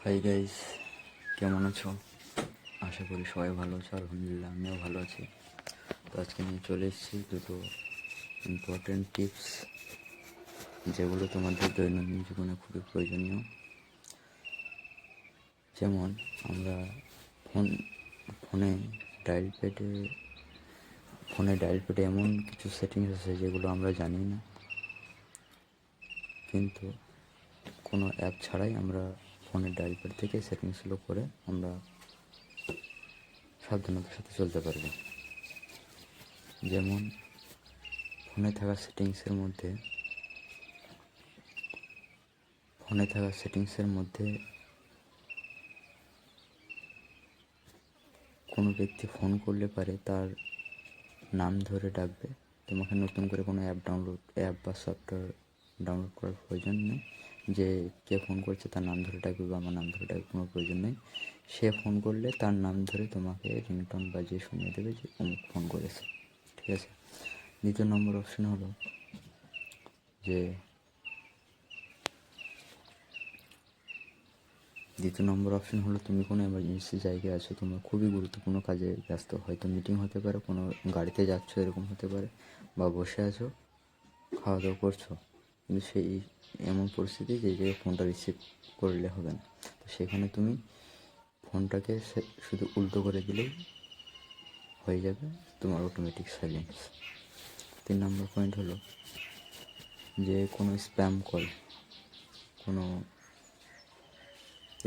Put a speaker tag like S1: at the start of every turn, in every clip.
S1: Hi guys, কেমন আছো? আশা করি সবাই ভালো আছো। আলহামদুলিল্লাহ আমিও ভালো আছি। তো আজকে নিয়ে চলে এসেছি দুটো ইম্পর্টেন্ট টিপস, যেগুলো তোমাদের দৈনন্দিন জীবনে খুবই প্রয়োজনীয়। যেমন আমরা ফোনে ডায়াল প্যাডে এমন কিছু সেটিংস আছে যেগুলো আমরা জানি না, কিন্তু কোনো অ্যাপ ছাড়াই আমরা ফোনের ডায়াল প্যাড থেকে সেটিংসগুলো করে আমরা সাবধানতার সাথে চলতে পারবো। যেমন ফোনে থাকা সেটিংসের মধ্যে কোনো ব্যক্তি ফোন করলে পারে তার নাম ধরে ডাকবে। তোমাকে নতুন করে কোনো অ্যাপ বা সফটওয়্যার ডাউনলোড করার প্রয়োজন নেই যে কে ফোন করছে তার নাম ধরে ডাকবে বা আমার নাম ধরে ডাকবে, কোনো প্রয়োজন নেই। সে ফোন করলে তার নাম ধরে তোমাকে রিংটোন বাজিয়ে শুনিয়ে দেবে যে অমুক ফোন করেছে। ঠিক আছে। দ্বিতীয় নম্বর অপশন হলো তুমি কোনো এমার্জেন্সি জায়গায় আছো, তোমার খুবই গুরুত্বপূর্ণ কাজে ব্যস্ত, হয়তো মিটিং হতে পারে, কোনো গাড়িতে যাচ্ছ, এরকম হতে পারে, বা বসে আছো খাওয়া দাওয়া করছো, কিন্তু সেই এমন পরিস্থিতি যে জায়গায় ফোনটা রিসিভ করলে হবে না। তো সেখানে তুমি ফোনটাকে শুধু উল্টো করে দিলেই হয়ে যাবে তোমার অটোমেটিক সাইলেন্স। 3 নম্বর পয়েন্ট হলো যে কোনো স্প্যাম কল,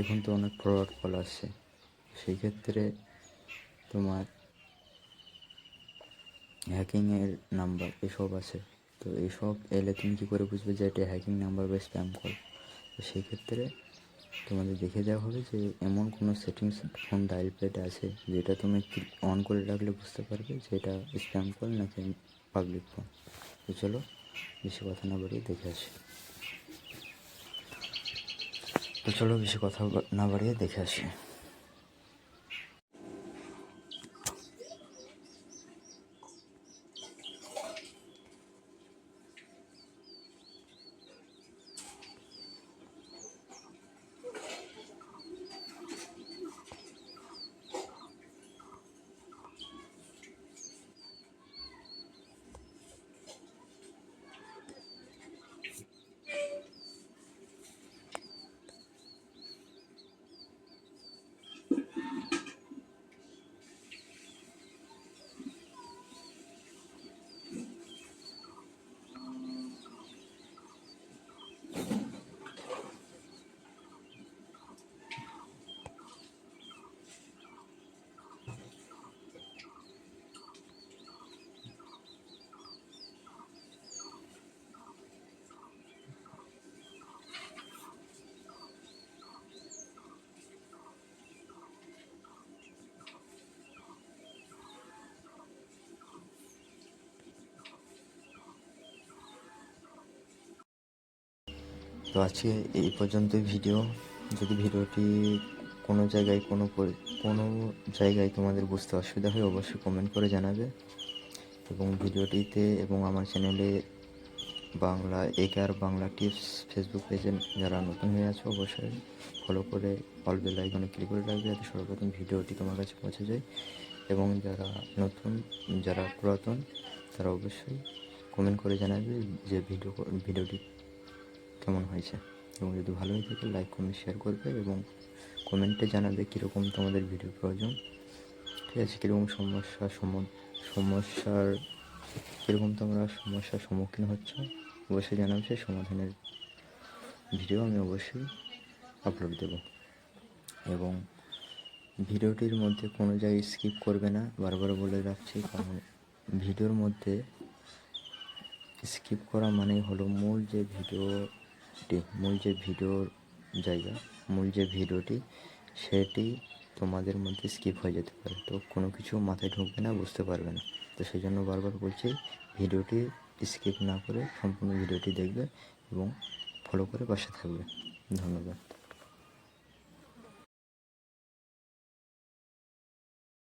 S1: এখন তো অনেক ফরওয়ার্ড কল আসছে, সেই ক্ষেত্রে তোমার হ্যাকিংয়ের নাম্বার এসব আছে। তো এইসব এলে তুমি কী করে বুঝবে যে এটা হ্যাকিং নাম্বার বা স্প্যাম কল? তো সেই ক্ষেত্রে তোমাদের দেখে দেওয়া হবে যে এমন কোনো সেটিংস ফোন ডায়াল প্যাডে আছে যেটা তুমি অন করে রাখলে বুঝতে পারবে যে এটা স্প্যাম কল নাকি পাবলিক ফোন। তো চলো বেশি কথা না বাড়িয়ে দেখে আসি। তো আজকে এই পর্যন্তই ভিডিও। যদি ভিডিওটি কোনো জায়গায় তোমাদের বুঝতে অসুবিধা হয় অবশ্যই কমেন্ট করে জানাবে, এবং ভিডিওটিতে এবং আমার চ্যানেলে বাংলা টিপস ফেসবুক পেজে যারা নতুন হয়ে আছো অবশ্যই ফলো করে অল বেল আইকনে ক্লিক করে রাখবে, যাতে সর্বপ্রথম ভিডিওটি তোমার কাছে পৌঁছে যায়। এবং যারা পুরাতন তারা অবশ্যই কমেন্ট করে জানাবে যে ভিডিওটি কেমন হয়েছে, এবং যদি ভালো হয়ে থাকে লাইক কমেন্ট শেয়ার করবে এবং কমেন্টে জানাবে কীরকম তোমাদের ভিডিও প্রয়োজন। ঠিক আছে, কীরকম তোমরা সমস্যার সম্মুখীন হচ্ছ অবশ্যই জানাবে, সেই সমাধানের ভিডিও আমি অবশ্যই আপলোড দেব। এবং ভিডিওটির মধ্যে কোনো জায়গায় স্কিপ করবে না, বারবার বলে রাখছি, কারণ ভিডিওর মধ্যে স্কিপ করা মানেই হলো মূল যে ভিডিওটি সেটি তোমাদের মধ্যে স্কিপ হয়ে যেতে পারে, তো কোনো কিছু মাথায় ঢুকবে না, বুঝতে পারবে না। তো সেই জন্য বারবার বলছি ভিডিওটি স্কিপ না করে সম্পূর্ণ ভিডিওটি দেখবে এবং ফলো করে পাশে থাকবে। ধন্যবাদ।